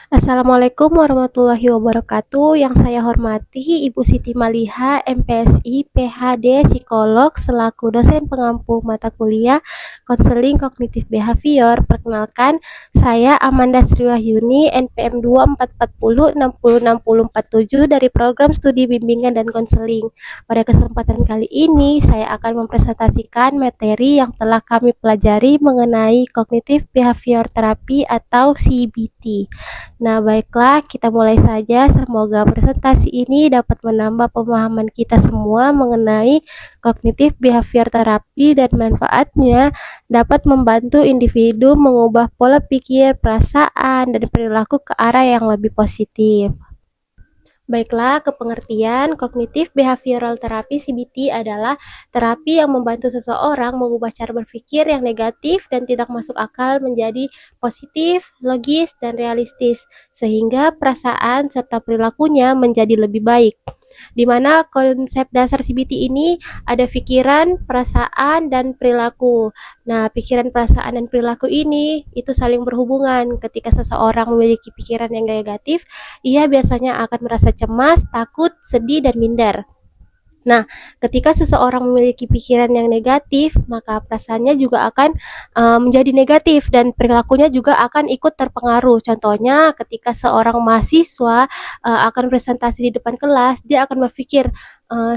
Assalamualaikum warahmatullahi wabarakatuh. Yang saya hormati Ibu Siti Maliha, MPSI, PhD, psikolog, selaku dosen pengampu mata kuliah Konseling Kognitif Behavior. Perkenalkan, saya Amanda Sriwahyuni, NPM 244060647 dari Program Studi Bimbingan dan Konseling. Pada kesempatan kali ini, saya akan mempresentasikan materi yang telah kami pelajari mengenai Kognitif Behavior Therapy atau CBT. Nah, baiklah, kita mulai saja. Semoga presentasi ini dapat menambah pemahaman kita semua mengenai kognitif behavior terapi dan manfaatnya dapat membantu individu mengubah pola pikir, perasaan, dan perilaku ke arah yang lebih positif. Baiklah, kepengertian kognitif behavioral therapy CBT adalah terapi yang membantu seseorang mengubah cara berpikir yang negatif dan tidak masuk akal menjadi positif, logis, dan realistis, sehingga perasaan serta perilakunya menjadi lebih baik. Di mana konsep dasar CBT ini ada pikiran, perasaan, dan perilaku. Nah, pikiran, perasaan, dan perilaku ini itu saling berhubungan. Ketika seseorang memiliki pikiran yang negatif, ia biasanya akan merasa cemas, takut, sedih, dan minder. Nah, ketika seseorang memiliki pikiran yang negatif, maka perasaannya juga akan menjadi negatif dan perilakunya juga akan ikut terpengaruh. Contohnya, ketika seorang mahasiswa akan presentasi di depan kelas, dia akan berpikir,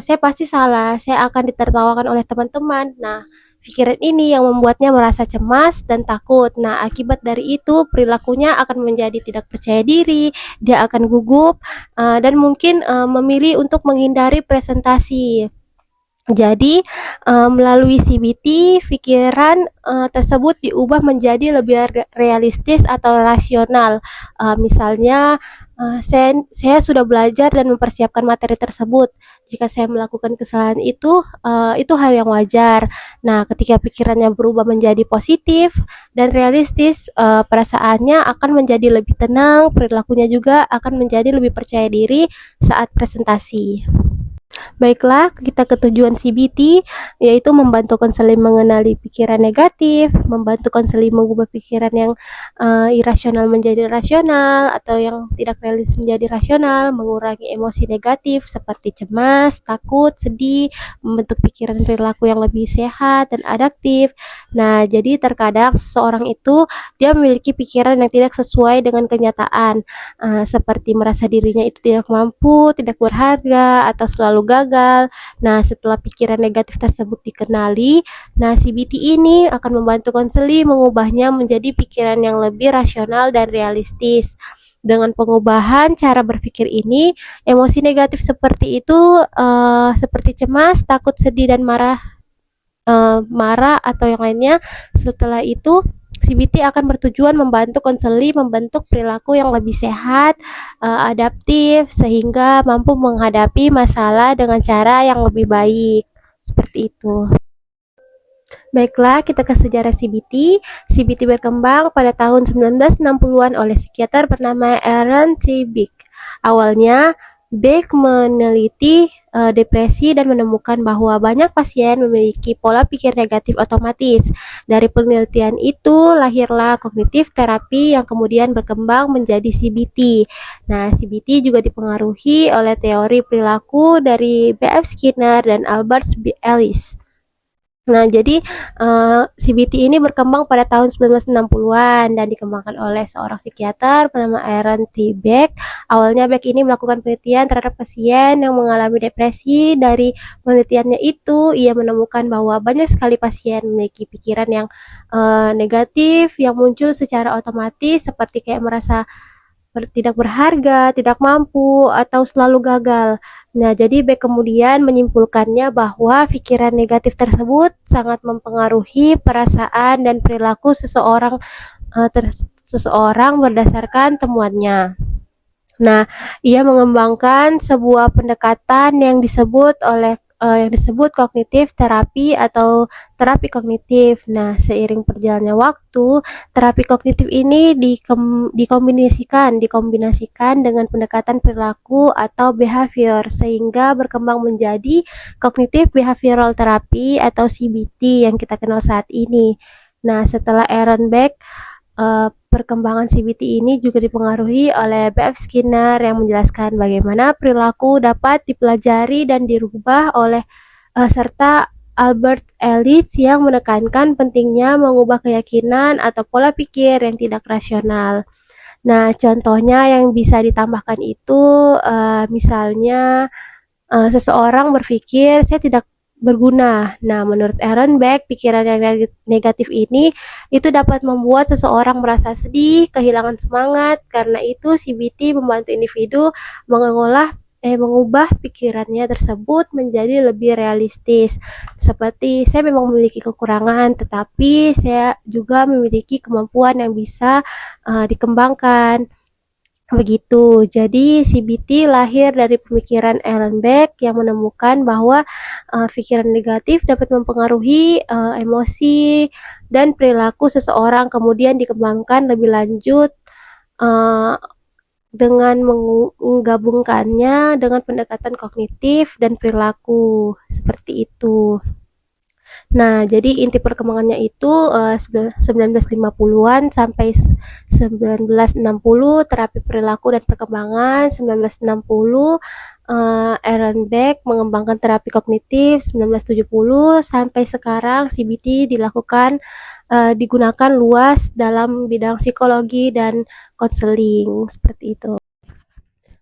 saya pasti salah, saya akan ditertawakan oleh teman-teman. Nah, pikiran ini yang membuatnya merasa cemas dan takut. Nah, akibat dari itu perilakunya akan menjadi tidak percaya diri, dia akan gugup, dan mungkin memilih untuk menghindari presentasi. Jadi, melalui CBT, pikiran tersebut diubah menjadi lebih realistis atau rasional. Misalnya, saya sudah belajar dan mempersiapkan materi tersebut. Jika saya melakukan kesalahan itu hal yang wajar. Nah, ketika pikirannya berubah menjadi positif dan realistis, perasaannya akan menjadi lebih tenang, perilakunya juga akan menjadi lebih percaya diri saat presentasi. Baiklah, kita ke tujuan CBT, yaitu membantu konseling mengenali pikiran negatif, membantu konseling mengubah pikiran yang irasional menjadi rasional, atau yang tidak realistis menjadi rasional, mengurangi emosi negatif seperti cemas, takut, sedih, membentuk pikiran perilaku yang lebih sehat dan adaptif. Nah, jadi terkadang seseorang itu dia memiliki pikiran yang tidak sesuai dengan kenyataan, seperti merasa dirinya itu tidak mampu, tidak berharga, atau selalu gagal. Nah, setelah pikiran negatif tersebut dikenali, nah CBT ini akan membantu konseli mengubahnya menjadi pikiran yang lebih rasional dan realistis. Dengan pengubahan cara berpikir ini, emosi negatif seperti itu, seperti cemas, takut, sedih, dan marah atau yang lainnya, setelah itu CBT akan bertujuan membantu konseli membentuk perilaku yang lebih sehat, adaptif, sehingga mampu menghadapi masalah dengan cara yang lebih baik. Seperti itu. Baiklah, kita ke sejarah CBT. CBT berkembang pada tahun 1960-an oleh psikiater bernama Aaron T. Beck. Awalnya, Beck meneliti depresi dan menemukan bahwa banyak pasien memiliki pola pikir negatif otomatis. Dari penelitian itu lahirlah kognitif terapi yang kemudian berkembang menjadi CBT. Nah, CBT juga dipengaruhi oleh teori perilaku dari B.F. Skinner dan Albert Ellis. Nah, jadi CBT ini berkembang pada tahun 1960-an dan dikembangkan oleh seorang psikiater bernama Aaron T. Beck. Awalnya Beck ini melakukan penelitian terhadap pasien yang mengalami depresi. Dari penelitiannya itu, ia menemukan bahwa banyak sekali pasien memiliki pikiran yang negatif yang muncul secara otomatis seperti kayak merasa tidak berharga, tidak mampu, atau selalu gagal. Nah, jadi Beck kemudian menyimpulkannya bahwa pikiran negatif tersebut sangat mempengaruhi perasaan dan perilaku seseorang berdasarkan temuannya. Nah, ia mengembangkan sebuah pendekatan yang disebut kognitif terapi atau terapi kognitif. Nah, seiring berjalannya waktu, terapi kognitif ini dikombinasikan dengan pendekatan perilaku atau behavior sehingga berkembang menjadi kognitif behavioral therapy atau CBT yang kita kenal saat ini. Nah, setelah Aaron Beck Perkembangan CBT ini juga dipengaruhi oleh B.F. Skinner yang menjelaskan bagaimana perilaku dapat dipelajari dan dirubah oleh serta Albert Ellis yang menekankan pentingnya mengubah keyakinan atau pola pikir yang tidak rasional. Nah, contohnya yang bisa ditambahkan itu misalnya seseorang berpikir saya tidak berguna. Nah, menurut Aaron Beck, pikiran yang negatif ini itu dapat membuat seseorang merasa sedih, kehilangan semangat. Karena itu, CBT membantu individu mengubah pikirannya tersebut menjadi lebih realistis. Seperti saya memang memiliki kekurangan, tetapi saya juga memiliki kemampuan yang bisa dikembangkan. Begitu. Jadi CBT lahir dari pemikiran Aaron Beck yang menemukan bahwa pikiran negatif dapat mempengaruhi emosi dan perilaku seseorang, kemudian dikembangkan lebih lanjut uh, dengan menggabungkannya dengan pendekatan kognitif dan perilaku seperti itu. Nah, jadi inti perkembangannya itu 1950-an sampai 1960 terapi perilaku dan perkembangan, 1960 Aaron Beck mengembangkan terapi kognitif, 1970 sampai sekarang CBT digunakan luas dalam bidang psikologi dan konseling seperti itu.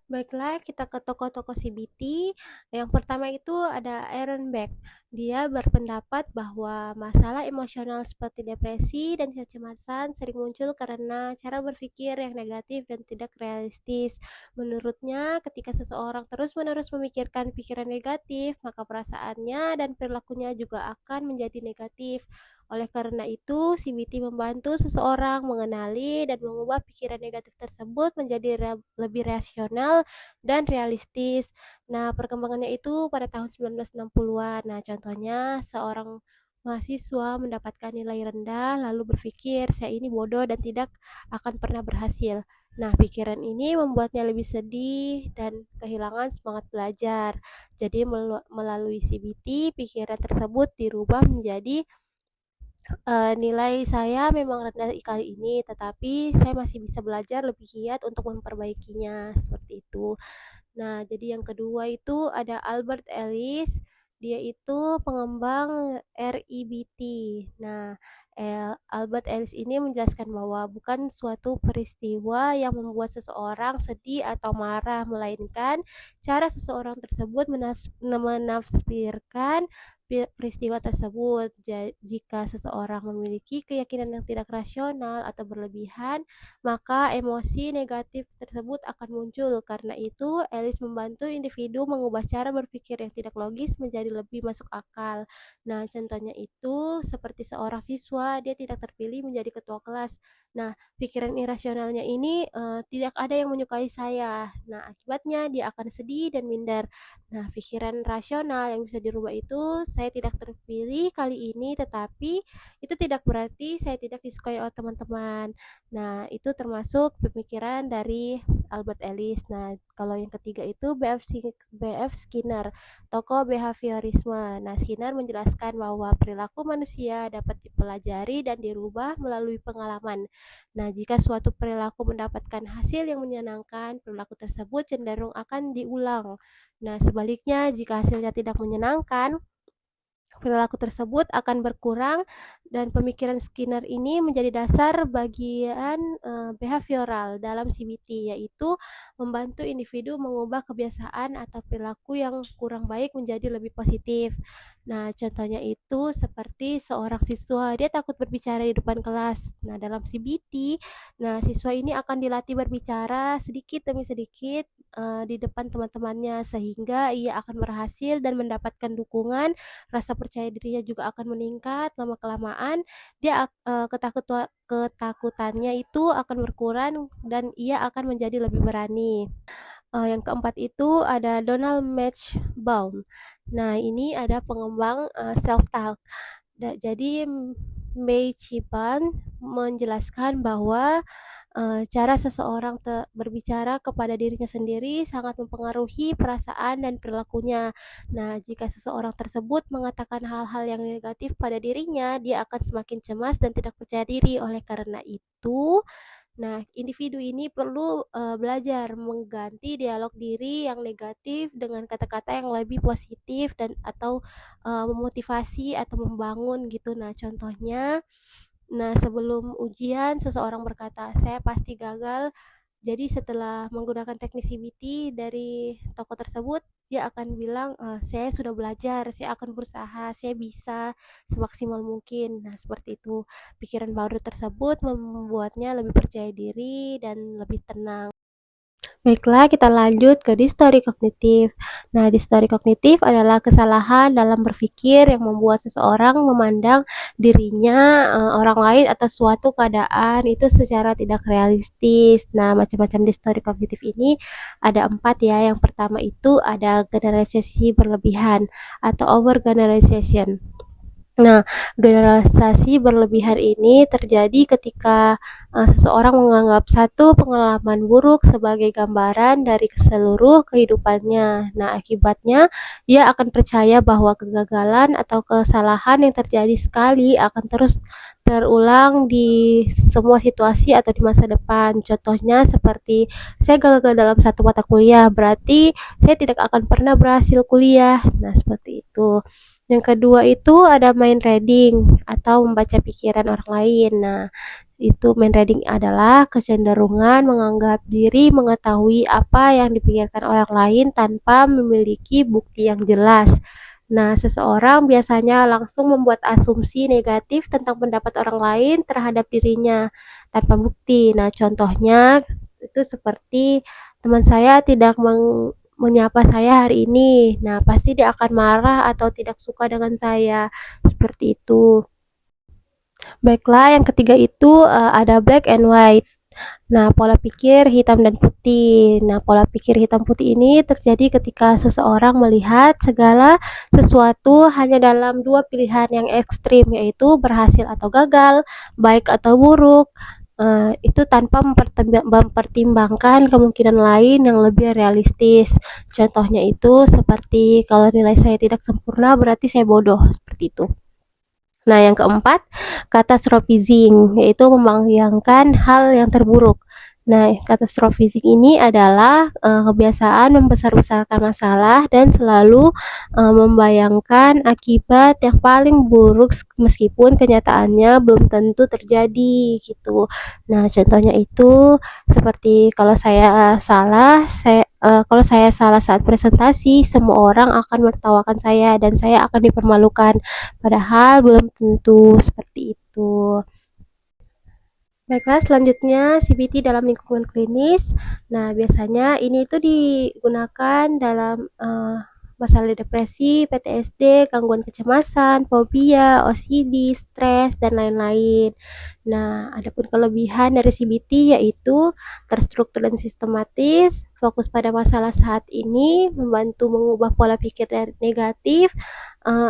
Baiklah, kita ke tokoh-tokoh CBT. Yang pertama itu ada Aaron Beck. Dia berpendapat bahwa masalah emosional seperti depresi dan kecemasan sering muncul karena cara berpikir yang negatif dan tidak realistis. Menurutnya, ketika seseorang terus-menerus memikirkan pikiran negatif, maka perasaannya dan perilakunya juga akan menjadi negatif. Oleh karena itu, CBT membantu seseorang mengenali dan mengubah pikiran negatif tersebut menjadi lebih rasional dan realistis. Nah, perkembangannya itu pada tahun 1960-an. Nah, contohnya seorang mahasiswa mendapatkan nilai rendah lalu berpikir saya ini bodoh dan tidak akan pernah berhasil. Nah, pikiran ini membuatnya lebih sedih dan kehilangan semangat belajar. Jadi melalui CBT, pikiran tersebut dirubah menjadi nilai saya memang rendah kali ini, tetapi saya masih bisa belajar lebih giat untuk memperbaikinya, seperti itu. Nah, jadi yang kedua itu ada Albert Ellis, dia itu pengembang REBT. Nah, Albert Ellis ini menjelaskan bahwa bukan suatu peristiwa yang membuat seseorang sedih atau marah, melainkan cara seseorang tersebut menafsirkan peristiwa tersebut. Jika seseorang memiliki keyakinan yang tidak rasional atau berlebihan, maka emosi negatif tersebut akan muncul. Karena itu, Ellis membantu individu mengubah cara berpikir yang tidak logis menjadi lebih masuk akal. Nah, contohnya itu seperti seorang siswa, dia tidak terpilih menjadi ketua kelas. Nah, pikiran irasionalnya ini tidak ada yang menyukai saya. Nah, akibatnya dia akan sedih dan minder. Nah, pikiran rasional yang bisa dirubah itu, saya tidak terpilih kali ini, tetapi itu tidak berarti saya tidak disukai oleh teman-teman. Nah, itu termasuk pemikiran dari Albert Ellis. Nah, kalau yang ketiga itu B.F. Skinner, tokoh behaviorisme. Nah, Skinner menjelaskan bahwa perilaku manusia dapat dipelajari dan dirubah melalui pengalaman. Nah, jika suatu perilaku mendapatkan hasil yang menyenangkan, perilaku tersebut cenderung akan diulang. Nah, sebaliknya, jika hasilnya tidak menyenangkan, perilaku tersebut akan berkurang dan pemikiran Skinner ini menjadi dasar bagian behavioral dalam CBT, yaitu membantu individu mengubah kebiasaan atau perilaku yang kurang baik menjadi lebih positif. Nah, contohnya itu seperti seorang siswa, dia takut berbicara di depan kelas. Nah, dalam CBT, siswa ini akan dilatih berbicara sedikit demi sedikit di depan teman-temannya sehingga ia akan berhasil dan mendapatkan dukungan, rasa percaya dirinya juga akan meningkat lama-kelamaan, ketakutannya itu akan berkurang dan ia akan menjadi lebih berani. Yang keempat itu ada Donald Matchbaum. Nah, ini ada pengembang self-talk. Jadi Mei Chiban menjelaskan bahwa cara seseorang berbicara kepada dirinya sendiri sangat mempengaruhi perasaan dan perilakunya. Nah, jika seseorang tersebut mengatakan hal-hal yang negatif pada dirinya, dia akan semakin cemas dan tidak percaya diri. Oleh karena itu, nah, individu ini perlu belajar mengganti dialog diri yang negatif dengan kata-kata yang lebih positif dan atau memotivasi atau membangun gitu. Nah, contohnya, nah sebelum ujian seseorang berkata, "Saya pasti gagal." Jadi setelah menggunakan teknik CBT dari tokoh tersebut, dia akan bilang, "Saya sudah belajar, saya akan berusaha, saya bisa semaksimal mungkin." Nah, seperti itu. Pikiran baru tersebut membuatnya lebih percaya diri dan lebih tenang. Baiklah, kita lanjut ke distori kognitif. Nah, distori kognitif adalah kesalahan dalam berpikir yang membuat seseorang memandang dirinya, orang lain atau suatu keadaan itu secara tidak realistis. Nah, macam-macam distori kognitif ini ada 4 ya. Yang pertama itu ada generalisasi berlebihan atau over generalization. Nah, generalisasi berlebihan ini terjadi ketika seseorang menganggap satu pengalaman buruk sebagai gambaran dari seluruh kehidupannya. Nah, akibatnya dia akan percaya bahwa kegagalan atau kesalahan yang terjadi sekali akan terus terulang di semua situasi atau di masa depan. Contohnya seperti saya gagal dalam satu mata kuliah, berarti saya tidak akan pernah berhasil kuliah. Nah, seperti itu. Yang kedua itu ada mind reading atau membaca pikiran orang lain. Nah, itu mind reading adalah kecenderungan menganggap diri mengetahui apa yang dipikirkan orang lain tanpa memiliki bukti yang jelas. Nah, seseorang biasanya langsung membuat asumsi negatif tentang pendapat orang lain terhadap dirinya tanpa bukti. Nah, contohnya itu seperti teman saya tidak menyapa saya hari ini. Nah, pasti dia akan marah atau tidak suka dengan saya. Seperti itu. Baiklah, yang ketiga itu ada black and white. Nah, pola pikir hitam dan putih. Nah, pola pikir hitam putih ini terjadi ketika seseorang melihat segala sesuatu hanya dalam dua pilihan yang ekstrim, yaitu berhasil atau gagal, baik atau buruk. Itu tanpa mempertimbangkan kemungkinan lain yang lebih realistis. Contohnya itu seperti kalau nilai saya tidak sempurna berarti saya bodoh, seperti itu. Nah, yang keempat, catastrophizing, yaitu membayangkan hal yang terburuk. Nah, catastrophizing ini adalah kebiasaan membesar-besarkan masalah dan selalu membayangkan akibat yang paling buruk meskipun kenyataannya belum tentu terjadi gitu. Nah, contohnya itu seperti kalau saya salah saat presentasi, semua orang akan menertawakan saya dan saya akan dipermalukan. Padahal belum tentu seperti itu. Baiklah, selanjutnya CBT dalam lingkungan klinis. Nah, biasanya ini itu digunakan dalam masalah depresi, PTSD, gangguan kecemasan, fobia, OCD, stres, dan lain-lain. Nah, adapun kelebihan dari CBT yaitu terstruktur dan sistematis, fokus pada masalah saat ini, membantu mengubah pola pikir dari negatif,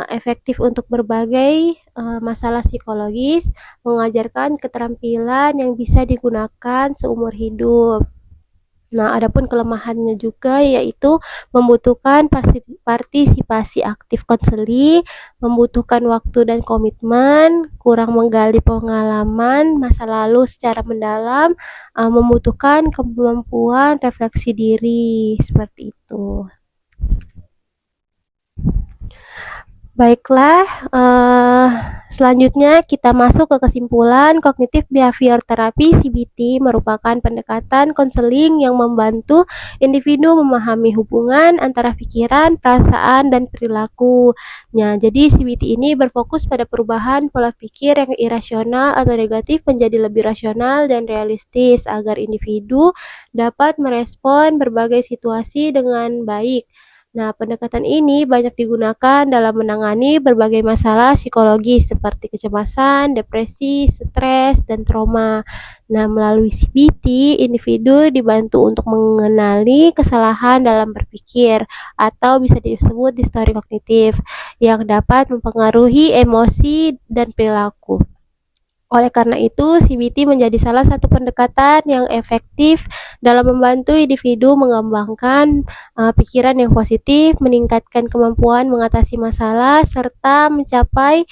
efektif untuk berbagai masalah psikologis, mengajarkan keterampilan yang bisa digunakan seumur hidup. Nah, adapun kelemahannya juga yaitu membutuhkan partisipasi aktif konseli, membutuhkan waktu dan komitmen, kurang menggali pengalaman masa lalu secara mendalam, membutuhkan kemampuan refleksi diri, seperti itu. Baiklah, selanjutnya kita masuk ke kesimpulan. Kognitif behavior terapi CBT merupakan pendekatan konseling yang membantu individu memahami hubungan antara pikiran, perasaan, dan perilaku. Nah, jadi CBT ini berfokus pada perubahan pola pikir yang irasional atau negatif menjadi lebih rasional dan realistis agar individu dapat merespon berbagai situasi dengan baik. Nah, pendekatan ini banyak digunakan dalam menangani berbagai masalah psikologis seperti kecemasan, depresi, stres, dan trauma. Nah, melalui CBT, individu dibantu untuk mengenali kesalahan dalam berpikir atau bisa disebut distori kognitif yang dapat mempengaruhi emosi dan perilaku. Oleh karena itu, CBT menjadi salah satu pendekatan yang efektif dalam membantu individu mengembangkan pikiran yang positif, meningkatkan kemampuan mengatasi masalah, serta mencapai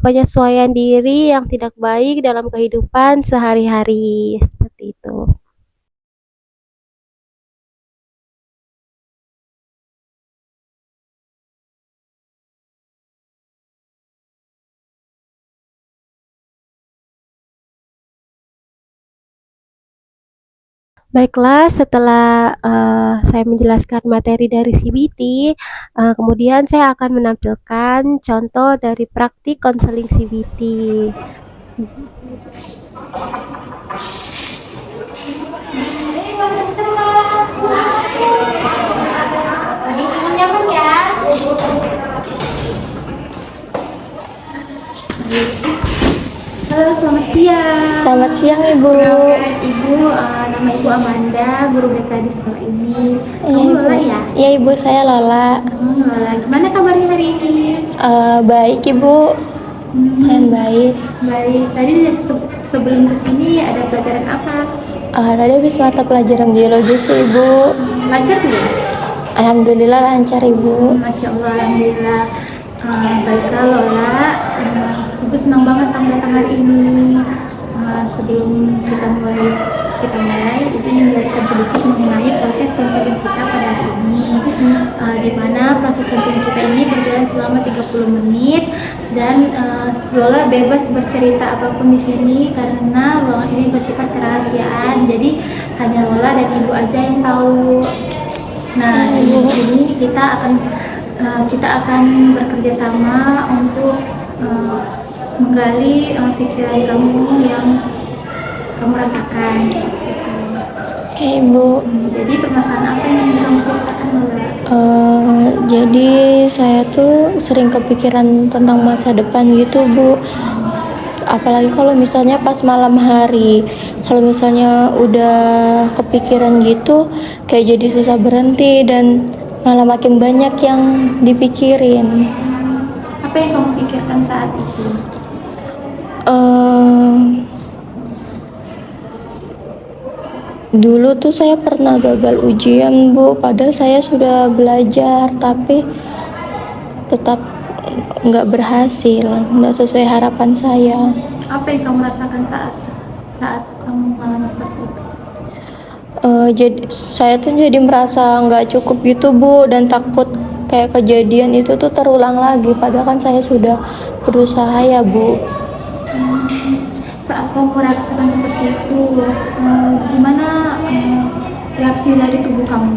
penyesuaian diri yang tidak baik dalam kehidupan sehari-hari. Seperti itu. Baiklah, setelah saya menjelaskan materi dari CBT, kemudian saya akan menampilkan contoh dari praktik konseling CBT. Halo, selamat siang. Selamat siang Ibu. Kenalkan Ibu, nama Ibu Amanda, guru BK di sekolah ini. Iya Kamu Ibu. Lola ya? Iya Ibu, saya Lola. Lola, gimana kabarnya hari ini? Baik Ibu, baik. Baik, tadi sebelum kesini ada pelajaran apa? Tadi habis mata pelajaran biologi sih Ibu. Lancar tidak? Alhamdulillah lancar Ibu. Masya Allah, Alhamdulillah. Baiklah Lola, Ibu senang banget kamu datang hari ini. Sebelum kita mulai, Ibu ingin menjelaskan sedikit mengenai proses konseling kita pada hari ini. Di mana proses konseling kita ini berjalan selama 30 menit dan Lola bebas bercerita apapun di sini karena ruangan ini bersifat kerahasiaan. Jadi hanya Lola dan Ibu aja yang tahu. Nah, di sini kita akan bekerja sama untuk menggali pikiran kamu yang kamu rasakan. Oke Ibu. Jadi permasalahan apa yang ingin kamu ceritakan, Lola? Jadi saya tuh sering kepikiran tentang masa depan gitu Bu. Apalagi kalau misalnya pas malam hari, kalau misalnya udah kepikiran gitu, kayak jadi susah berhenti dan malah makin banyak yang dipikirin. Apa yang kamu pikirkan saat itu? Dulu tuh saya pernah gagal ujian Bu, padahal saya sudah belajar tapi tetap nggak berhasil, nggak sesuai harapan saya. Apa yang kamu rasakan saat kamu mengalami seperti itu? Jadi saya tuh jadi merasa nggak cukup gitu Bu, dan takut kayak kejadian itu tuh terulang lagi, padahal kan saya sudah berusaha ya Bu. Saat kamu merasakan seperti itu, gimana reaksi dari tubuh kamu?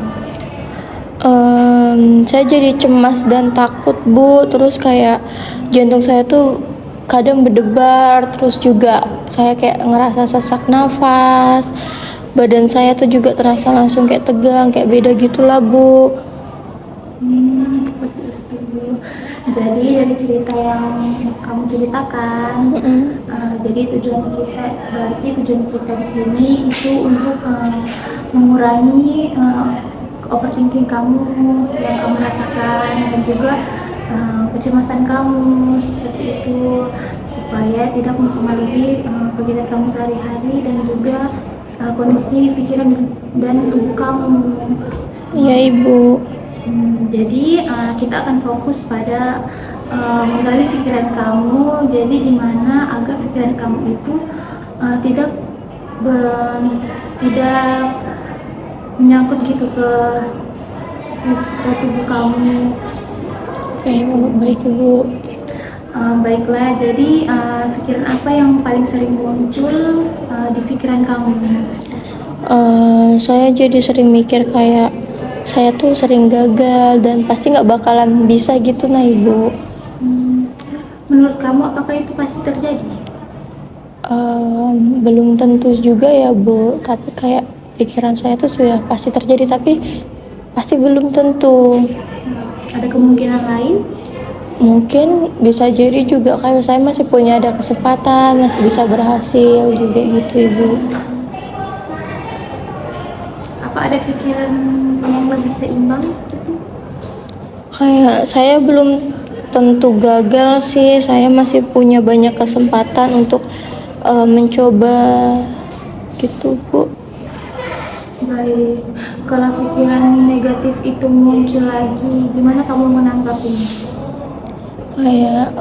Saya jadi cemas dan takut Bu, terus kayak jantung saya tuh kadang berdebar, terus juga saya kayak ngerasa sesak nafas, badan saya tuh juga terasa langsung kayak tegang, kayak beda gitulah Bu. Seperti itu. Jadi dari cerita yang kamu ceritakan, jadi tujuan kita di sini itu untuk mengurangi overthinking kamu yang kamu rasakan dan juga kecemasan kamu seperti itu, supaya tidak mempengaruhi kegiatan kamu sehari-hari dan juga kondisi pikiran dan tubuh kamu. Iya Ibu. Jadi kita akan fokus pada menggali pikiran kamu. Jadi di mana agar pikiran kamu itu tidak menyangkut gitu ke tubuh kamu. Oke Ibu, baik Ibu. Baiklah, jadi pikiran apa yang paling sering muncul di pikiran kamu? Saya jadi sering mikir kayak saya tuh sering gagal dan pasti nggak bakalan bisa gitu nah Ibu. Menurut kamu apakah itu pasti terjadi? Belum tentu juga ya Bu, tapi kayak pikiran saya tuh sudah pasti terjadi, tapi pasti belum tentu. Ada kemungkinan lain? Mungkin bisa jadi juga kayak saya masih punya ada kesempatan, masih bisa berhasil juga gitu Ibu. Apa ada pikiran yang lebih seimbang gitu? Kayak saya belum tentu gagal sih, saya masih punya banyak kesempatan untuk mencoba gitu Bu. Baik, kalau pikiran negatif itu muncul lagi, gimana kamu menanggapinya? Kayak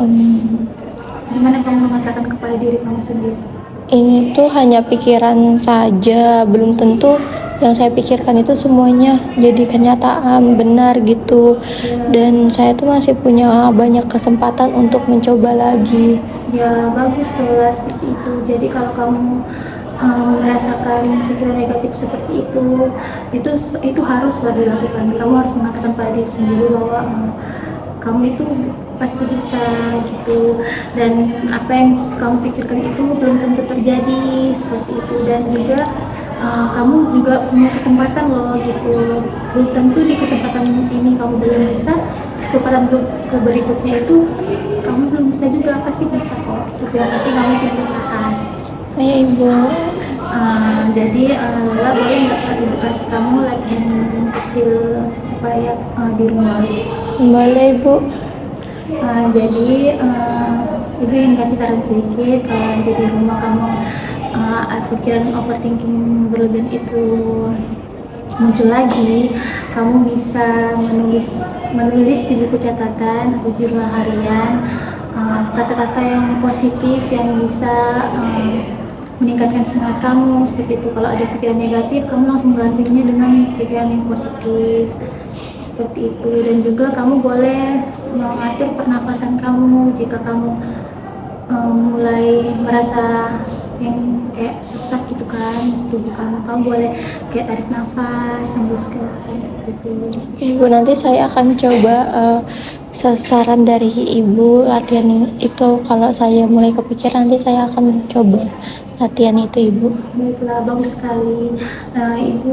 Gimana kamu mengatakan kepada diri kamu sendiri? ini tuh hanya pikiran saja, belum tentu yang saya pikirkan itu semuanya jadi kenyataan benar gitu. Dan saya tuh masih punya banyak kesempatan untuk mencoba lagi. Ya bagus kalau seperti itu. Jadi kalau kamu merasakan pikiran negatif seperti itu haruslah dilakukan. Kamu harus mengatakan pada diri sendiri bahwa kamu itu pasti bisa gitu, dan apa yang kamu pikirkan itu belum tentu terjadi seperti itu, dan juga kamu juga punya kesempatan loh gitu. Belum tentu di kesempatan ini kamu belum bisa, kesempatan berikutnya itu kamu belum bisa juga, pasti bisa kok. Setiap nanti kamu itu berusaha. Ya Ibu. Jadi Lola boleh nggak Ibu kasih kamu latihan kecil supaya di rumah? Boleh Ibu. Jadi Ibu ingin kasih saran sedikit. Kalau nanti di rumah kamu pikiran overthinking berlebihan itu muncul lagi, kamu bisa menulis di buku catatan atau jurnal harian kata-kata yang positif yang bisa meningkatkan semangat kamu seperti itu. Kalau ada pikiran negatif, kamu langsung gantinya dengan pikiran yang positif seperti itu. Dan juga kamu boleh mengatur pernafasan kamu. Jika kamu mulai merasa yang kayak sesak gitu kan tubuh kamu boleh kayak tarik nafas, hembuskan seperti itu. Oke Ibu, nanti saya akan coba saran dari Ibu latihan itu. Kalau saya mulai kepikiran, nanti saya akan coba latihan itu Ibu. Baiklah, bagus sekali Ibu.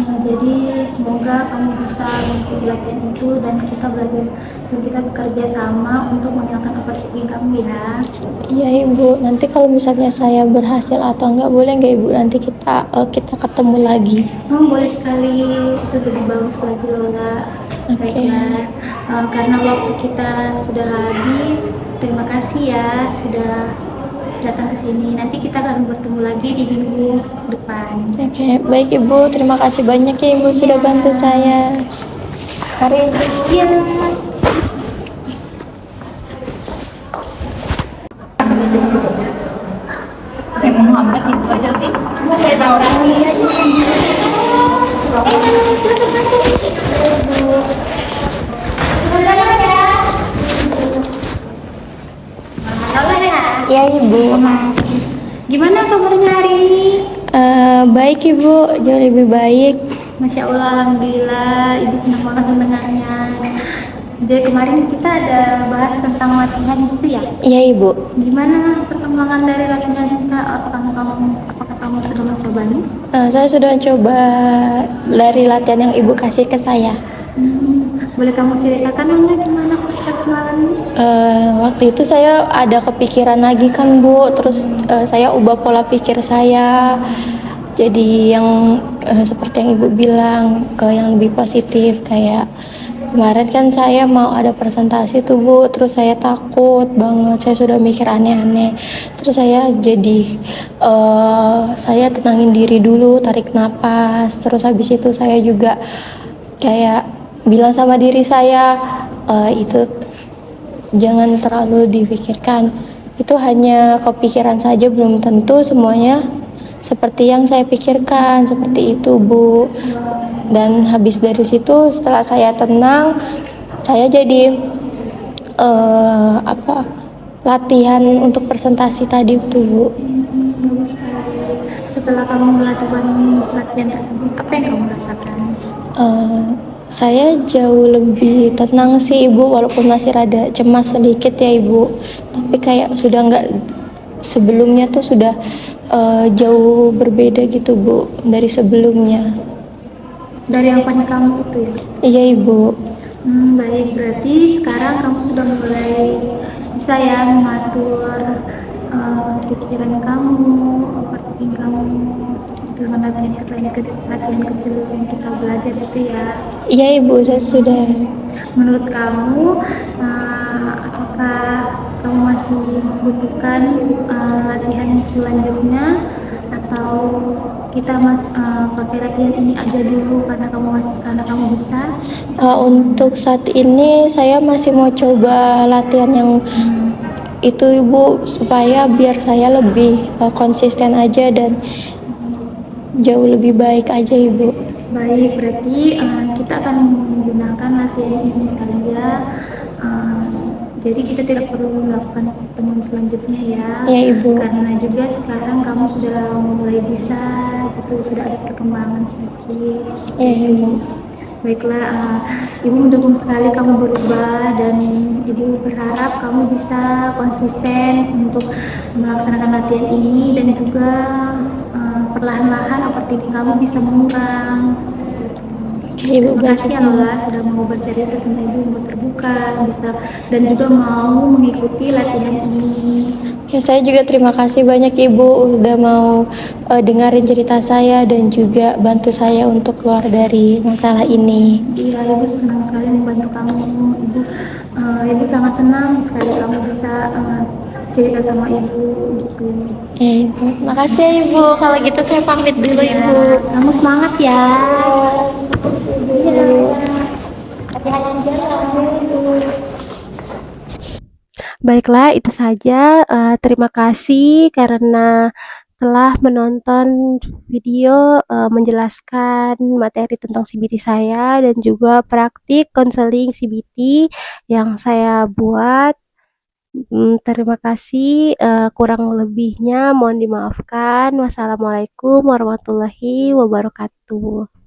Jadi semoga kamu bisa mengikuti latihan itu, dan kita belajar dan kita bekerja sama untuk menghilangkan overthinking kamu ya. Iya Ibu, nanti kalau misalnya saya berhasil atau enggak, boleh nggak Ibu nanti kita ketemu lagi? Boleh sekali, itu lebih bagus lagi Lola. Oke. Baiklah, karena waktu kita sudah habis, terima kasih ya sudah datang ke sini. Nanti kita akan bertemu lagi di minggu depan. Oke, baik Ibu, terima kasih banyak ya Ibu sudah bantu saya. Mari Ibu. Iya. Muhammad itu aja sih. Ya Ibu. Gimana kabarnya hari ini? Baik Ibu, jauh lebih baik. Masya Allah, alhamdulillah, Ibu senang banget mendengarnya. Dari kemarin kita ada bahas tentang latihan itu ya. Iya Ibu. Gimana perkembangan dari latihan kita? Apakah kamu sudah mencobanya? Saya sudah coba dari latihan yang Ibu kasih ke saya. Boleh kamu ceritakan nggak gimana kita kemarin? Waktu itu saya ada kepikiran lagi kan Bu, terus saya ubah pola pikir saya. Jadi yang seperti yang Ibu bilang, ke yang lebih positif. Kayak kemarin kan saya mau ada presentasi tuh Bu, terus saya takut banget, saya sudah mikir aneh-aneh. Terus saya jadi saya tenangin diri dulu, tarik napas. Terus habis itu saya juga kayak bilang sama diri saya, itu jangan terlalu dipikirkan, itu hanya kepikiran saja, belum tentu semuanya seperti yang saya pikirkan, seperti itu Bu. Dan habis dari situ, setelah saya tenang, saya jadi latihan untuk presentasi tadi tuh Bu. Bagus sekali. Setelah kamu melakukan latihan tersebut, apa yang kamu rasakan? Saya jauh lebih tenang sih Ibu, walaupun masih rada cemas sedikit ya Ibu, tapi kayak sudah nggak, sebelumnya tuh sudah jauh berbeda gitu Bu dari sebelumnya. Dari apanya kamu itu ya? Iya Ibu. Baik, berarti sekarang kamu sudah mulai bisa ya mengatur pikiran kamu, overthinking kamu, dengan latihan kecil yang kita belajar itu ya. Iya Ibu, saya sudah. Menurut kamu, apakah kamu masih membutuhkan latihan selanjutnya, atau kita pakai latihan ini aja dulu karena kamu bisa. Untuk saat ini saya masih mau coba latihan yang itu Ibu, supaya biar saya lebih konsisten aja dan jauh lebih baik aja Ibu. Baik, berarti kita akan menggunakan latihan ini saja. Jadi kita tidak perlu melakukan pertemuan selanjutnya ya. Ya Ibu. Karena juga sekarang kamu sudah mulai bisa, gitu, sudah ada perkembangan sedikit. Ya Ibu. Baiklah, Ibu mendukung sekali kamu berubah, dan Ibu berharap kamu bisa konsisten untuk melaksanakan latihan ini, dan juga perlahan-lahan overthinking kamu bisa mengurang. Ibu, Terima kasih ya Lola sudah mau bercerita sama Ibu, mau terbuka, bisa dan juga mau mengikuti latihan ini. Ya, saya juga terima kasih banyak Ibu udah mau dengerin cerita saya dan juga bantu saya untuk keluar dari masalah ini. Iya, Ibu senang sekali membantu kamu. Ibu sangat senang sekali kamu bisa cerita sama Ibu gitu. Ya Ibu, makasih ya Ibu. Kalau gitu saya pamit dulu Ibu. Kamu semangat ya. Baiklah, itu saja. Terima kasih karena telah menonton video menjelaskan materi tentang CBT saya dan juga praktik konseling CBT yang saya buat. Terima kasih. Kurang lebihnya mohon dimaafkan. Wassalamualaikum warahmatullahi wabarakatuh.